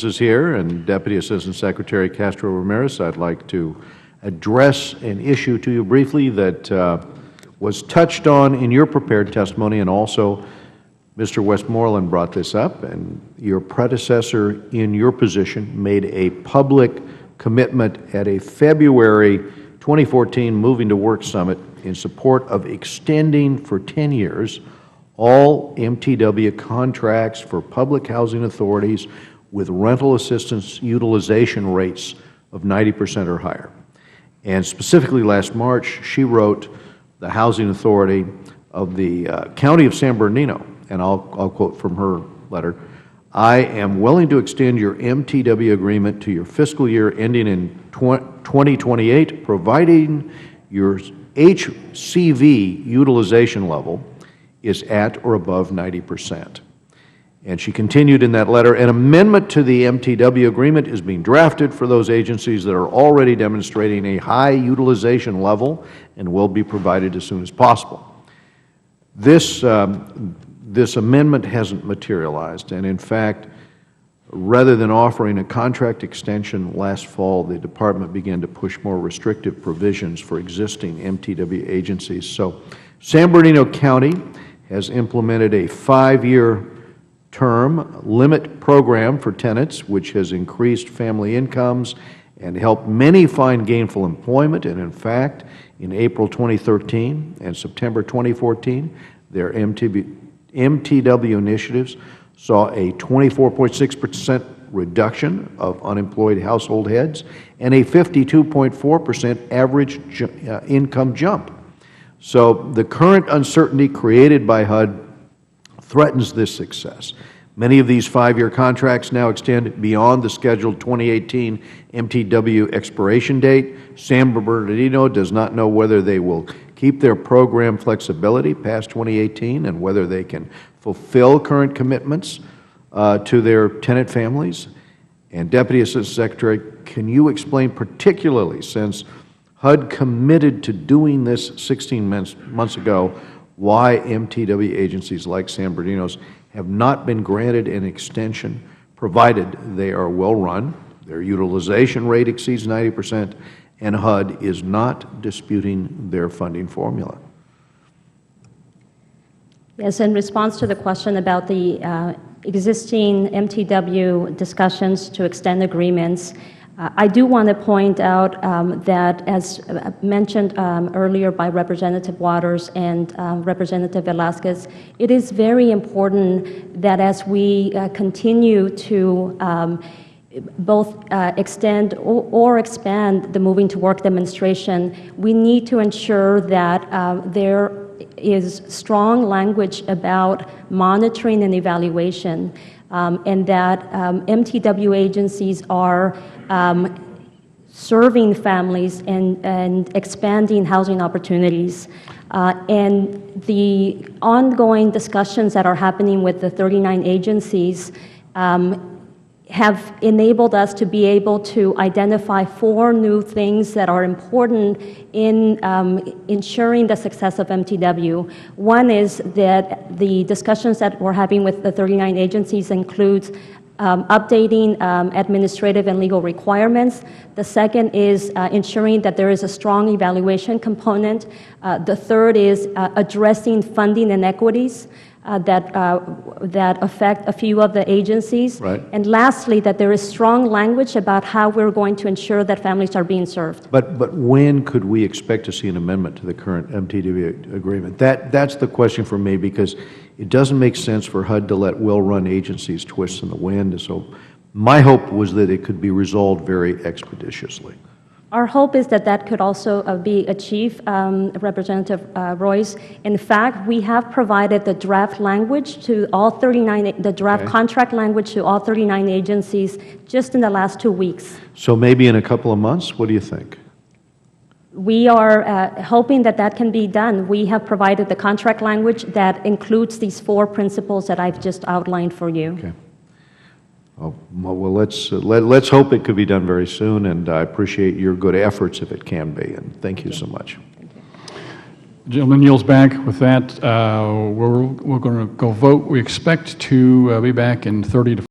is here, and Deputy Assistant Secretary Castro Ramirez. I'd like to address an issue to you briefly that was touched on in your prepared testimony, and also Mr. Westmoreland brought this up, and your predecessor in your position made a public commitment at a February 2014 Moving to Work Summit in support of extending for 10 years all MTW contracts for public housing authorities with rental assistance utilization rates of 90% or higher. And specifically last March, she wrote the Housing Authority of the County of San Bernardino, and I'll quote from her letter, "I am willing to extend your MTW agreement to your fiscal year ending in 2028, providing your HCV utilization level is at or above 90%. And she continued in that letter, "An amendment to the MTW agreement is being drafted for those agencies that are already demonstrating a high utilization level and will be provided as soon as possible." This amendment hasn't materialized, and in fact, rather than offering a contract extension last fall, the Department began to push more restrictive provisions for existing MTW agencies. So San Bernardino County has implemented a 5-year term limit program for tenants, which has increased family incomes and helped many find gainful employment. And in fact, in April 2013 and September 2014, their MTW initiatives saw a 24.6% reduction of unemployed household heads and a 52.4% average income jump. So the current uncertainty created by HUD threatens this success. Many of these 5-year contracts now extend beyond the scheduled 2018 MTW expiration date. San Bernardino does not know whether they will keep their program flexibility past 2018 and whether they can fulfill current commitments to their tenant families. And Deputy Assistant Secretary, can you explain, particularly since HUD committed to doing this 16 months ago, why MTW agencies like San Bernardino's have not been granted an extension, provided they are well run, their utilization rate exceeds 90%, and HUD is not disputing their funding formula? Yes, in response to the question about the existing MTW discussions to extend agreements, I do want to point out that, as mentioned earlier by Representative Waters and Representative Velasquez, it is very important that as we continue to both extend or expand the Moving to Work demonstration, we need to ensure that there is strong language about monitoring and evaluation, and that MTW agencies are serving families and expanding housing opportunities. And the ongoing discussions that are happening with the 39 agencies have enabled us to be able to identify 4 new things that are important in ensuring the success of MTW. One is that the discussions that we're having with the 39 agencies includes updating administrative and legal requirements. The second is ensuring that there is a strong evaluation component. The third is addressing funding inequities that affect a few of the agencies. Right. And lastly, that there is strong language about how we're going to ensure that families are being served. But when could we expect to see an amendment to the current MTW agreement? That's the question for me, because it doesn't make sense for HUD to let well-run agencies twist in the wind. So my hope was that it could be resolved very expeditiously. Our hope is that that could also be achieved, Representative Royce. In fact, we have provided the draft language to all 39, the draft contract language to all 39 agencies just in the last 2 weeks. So maybe in a couple of months, what do you think? We are hoping that that can be done. We have provided the contract language that includes these 4 principles that I've just outlined for you. Okay. Well, let's hope it could be done very soon, and I appreciate your good efforts if it can be, and thank you so much. Thank you. The gentleman yields back. With that, we're going to go vote. We expect to be back in 30 to